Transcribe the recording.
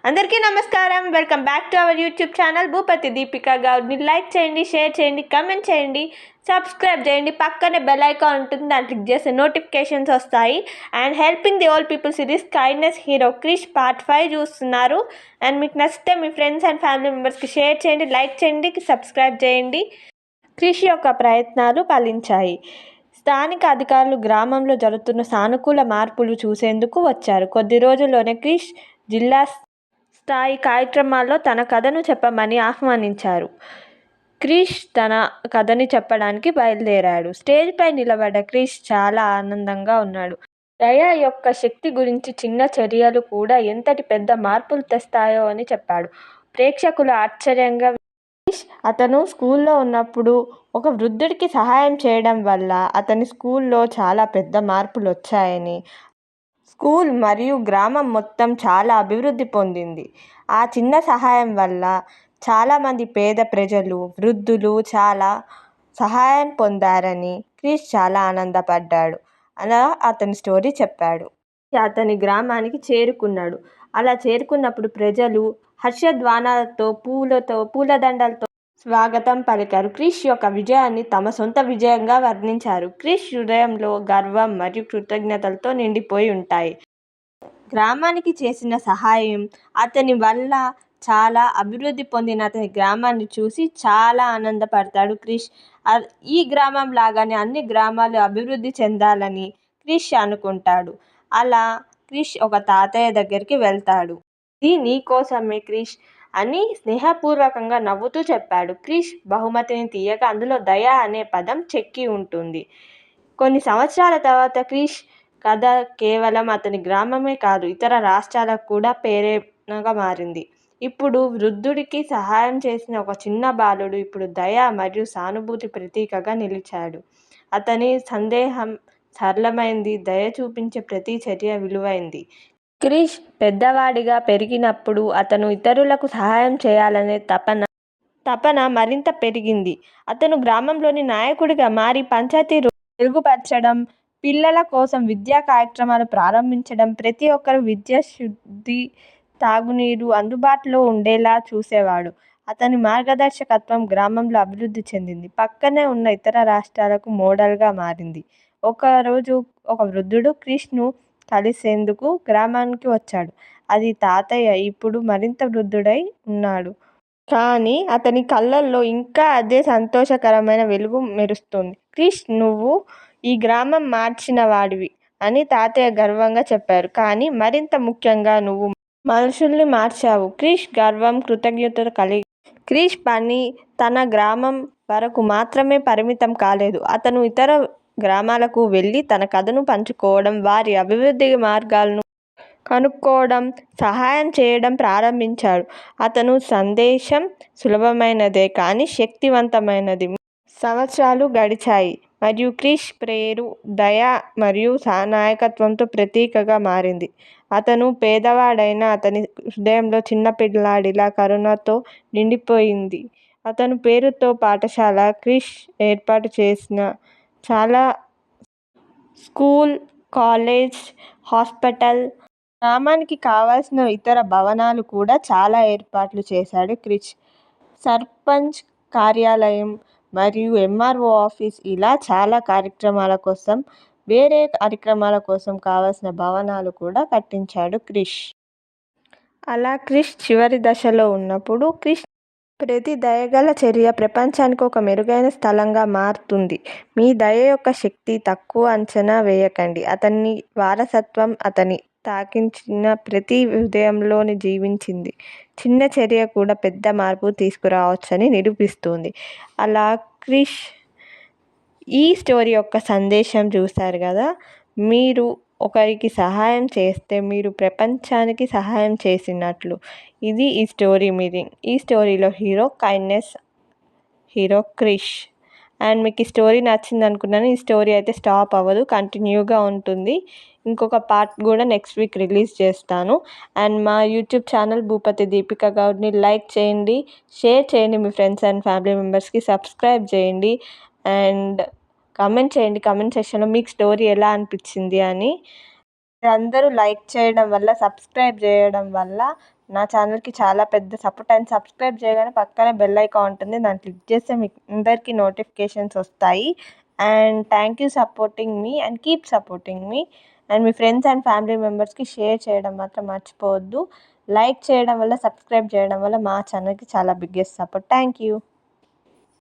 అందరికీ నమస్కారం. Welcome back to our YouTube channel Bhupathi Deepika గౌడ్ని. లైక్ చేయండి, షేర్ చేయండి, కమెంట్ చేయండి, సబ్స్క్రైబ్ చేయండి. పక్కనే బెల్ ఐకాన్ ఉంటుంది, దాన్ని క్లిక్ చేస్తే నోటిఫికేషన్స్ వస్తాయి. And helping the old people series kindness hero Krish part 5 చూస్తున్నారు. అండ్ మీకు నచ్చితే మీ ఫ్రెండ్స్ అండ్ ఫ్యామిలీ మెంబర్స్కి షేర్ చేయండి, లైక్ చేయండి, సబ్స్క్రైబ్ చేయండి. క్రిష్ యొక్క ప్రయత్నాలు ఫలించాయి. స్థానిక అధికారులు గ్రామంలో జరుగుతున్న సానుకూల మార్పులు చూసేందుకు వచ్చారు. కొద్ది రోజుల్లోనే క్రిష్ జిల్లా స్థాయి కార్యక్రమాల్లో తన కథను చెప్పమని ఆహ్వానించారు. క్రిష్ తన కథని చెప్పడానికి బయలుదేరాడు. స్టేజ్పై నిలబడ్డ క్రిష్ చాలా ఆనందంగా ఉన్నాడు. దయ యొక్క శక్తి గురించి, చిన్న చర్యలు కూడా ఎంతటి పెద్ద మార్పులు తెస్తాయో అని చెప్పాడు. ప్రేక్షకులు ఆశ్చర్యంగా క్రిష్ అతను స్కూల్లో ఉన్నప్పుడు ఒక వృద్ధుడికి సహాయం చేయడం వల్ల అతని స్కూల్లో చాలా పెద్ద మార్పులు వచ్చాయని, స్కూల్ మరియు గ్రామం మొత్తం చాలా అభివృద్ధి పొందింది. ఆ చిన్న సహాయం వల్ల చాలామంది పేద ప్రజలు, వృద్ధులు చాలా సహాయం పొందారని క్రిష్ చాలా ఆనందపడ్డాడు. అలా అతని స్టోరీ చెప్పాడు. అతని గ్రామానికి చేరుకున్నాడు. అలా చేరుకున్నప్పుడు ప్రజలు హర్షధ్వానాలతో, పూలదండలతో స్వాగతం పలికారు. క్రిష్ యొక్క విజయాన్ని తమ సొంత విజయంగా వర్ణించారు. క్రిష్ హృదయంలో గర్వం మరియు కృతజ్ఞతలతో నిండిపోయి ఉంటాయి. గ్రామానికి చేసిన సహాయం, అతని వల్ల చాలా అభివృద్ధి పొందిన అతని గ్రామాన్ని చూసి చాలా ఆనందపడతాడు క్రిష్. ఈ గ్రామం లాగానే అన్ని గ్రామాలు అభివృద్ధి చెందాలని క్రిష్ అనుకుంటాడు. అలా క్రిష్ ఒక తాతయ్య దగ్గరికి వెళ్తాడు. ఇది నీ కోసమే క్రిష్ అని స్నేహపూర్వకంగా నవ్వుతూ చెప్పాడు. క్రిష్ బహుమతిని తీయగా అందులో దయ అనే పదం చెక్కి ఉంటుంది. కొన్ని సంవత్సరాల తర్వాత క్రిష్ కథ కేవలం అతని గ్రామమే కాదు, ఇతర రాష్ట్రాలకు కూడా ప్రేరణగా మారింది. ఇప్పుడు వృద్ధుడికి సహాయం చేసిన ఒక చిన్న బాలుడు ఇప్పుడు దయ మరియు సానుభూతి ప్రతీకగా నిలిచాడు. అతని సందేహం సరళమైంది, దయ చూపించే ప్రతి చర్య విలువైంది. క్రిష్ పెద్దవాడిగా పెరిగినప్పుడు అతను ఇతరులకు సహాయం చేయాలనే తపన మరింత పెరిగింది. అతను గ్రామంలోని నాయకుడిగా మారి పంచాయతీ మెరుగుపరచడం, పిల్లల కోసం విద్యా కార్యక్రమాలు ప్రారంభించడం, ప్రతి ఒక్కరూ విద్య, శుద్ధి, తాగునీరు అందుబాటులో ఉండేలా చూసేవాడు. అతని మార్గదర్శకత్వం గ్రామంలో అభివృద్ధి చెందింది. పక్కనే ఉన్న ఇతర రాష్ట్రాలకు మోడల్గా మారింది. ఒకరోజు ఒక వృద్ధుడు క్రిష్ను కలిసేందుకు గ్రామానికి వచ్చాడు. అది తాతయ్య. ఇప్పుడు మరింత వృద్ధుడై ఉన్నాడు. కానీ అతని కళ్ళల్లో ఇంకా అదే సంతోషకరమైన వెలుగు మెరుస్తోంది. క్రిష్, నువ్వు ఈ గ్రామం మార్చిన వాడివి అని తాతయ్య గర్వంగా చెప్పారు. కానీ మరింత ముఖ్యంగా నువ్వు మనుషుల్ని మార్చావు. క్రిష్ గర్వం, కృతజ్ఞత కలిగి క్రిష్ పని తన గ్రామం వరకు మాత్రమే పరిమితం కాలేదు. అతను ఇతర గ్రామాలకు వెళ్ళి తన కథను పంచుకోవడం, వారి అభివృద్ధి మార్గాలను కనుక్కోవడం, సహాయం చేయడం ప్రారంభించాడు. అతను సందేశం సులభమైనదే కానీ శక్తివంతమైనది. సంవత్సరాలు గడిచాయి మరియు క్రిష్ పేరు దయ మరియు నాయకత్వంతో ప్రతీకగా మారింది. అతను పేదవాడైన అతని హృదయంలో చిన్న పిల్లాడిలా కరుణతో నిండిపోయింది. అతని పేరుతో పాఠశాల, క్రిష్ ఏర్పాటు చేసిన చాలా స్కూల్, కాలేజ్, హాస్పిటల్, గ్రామానికి కావాల్సిన ఇతర భవనాలు కూడా చాలా ఏర్పాట్లు చేశాడు క్రిష్. సర్పంచ్ కార్యాలయం మరియు ఎంఆర్ఓ ఆఫీస్, ఇలా చాలా కార్యక్రమాల కోసం, వేరే కార్యక్రమాల కోసం కావాల్సిన భవనాలు కూడా కట్టించాడు క్రిష్. అలా క్రిష్ చివరి దశలో ఉన్నప్పుడు ప్రతి దయగల చర్య ప్రపంచానికి ఒక మెరుగైన స్థలంగా మారుతుంది. మీ దయ యొక్క శక్తి తక్కువ అంచనా వేయకండి. అతని వారసత్వం అతని తాకించిన ప్రతి హృదయంలో జీవించింది. చిన్న చర్య కూడా పెద్ద మార్పు తీసుకురావచ్చని నిరూపిస్తుంది. అలా క్రిష్ ఈ స్టోరీ యొక్క సందేశం చూశారు కదా. మీరు ఒకరికి సహాయం చేస్తే మీరు ప్రపంచానికి సహాయం చేసినట్లు. ఇది ఈ స్టోరీ మీనింగ్. ఈ స్టోరీలో hero kindness hero Krish. And మీకు ఈ స్టోరీ నచ్చింది అనుకున్నాను. ఈ స్టోరీ అయితే స్టాప్ అవ్వదు, కంటిన్యూగా ఉంటుంది. ఇంకొక పార్ట్ కూడా నెక్స్ట్ వీక్ రిలీజ్ చేస్తాను. అండ్ మా యూట్యూబ్ ఛానల్ భూపతి దీపిక గౌడ్ని లైక్ చేయండి, షేర్ చేయండి, మీ ఫ్రెండ్స్ అండ్ ఫ్యామిలీ మెంబర్స్కి సబ్స్క్రైబ్ చేయండి. అండ్ కమెంట్ చేయండి కమెంట్ సెక్షన్లో మీకు స్టోరీ ఎలా అనిపించింది అని. అందరూ లైక్ చేయడం వల్ల, సబ్స్క్రైబ్ చేయడం వల్ల నా ఛానల్కి చాలా పెద్ద సపోర్ట్. అండ్ సబ్స్క్రైబ్ చేయగానే పక్కనే బెల్ ఐకాన్ ఉంటుంది, దాన్ని క్లిక్ చేస్తే మీకు అందరికీ నోటిఫికేషన్స్ వస్తాయి. And thank you supporting me and keep supporting me. And me friends and family మెంబర్స్కి షేర్ చేయడం మాత్రం మర్చిపోవద్దు. లైక్ చేయడం వల్ల, సబ్స్క్రైబ్ చేయడం వల్ల మా ఛానల్కి చాలా బిగ్గెస్ట్ సపోర్ట్. Thank you.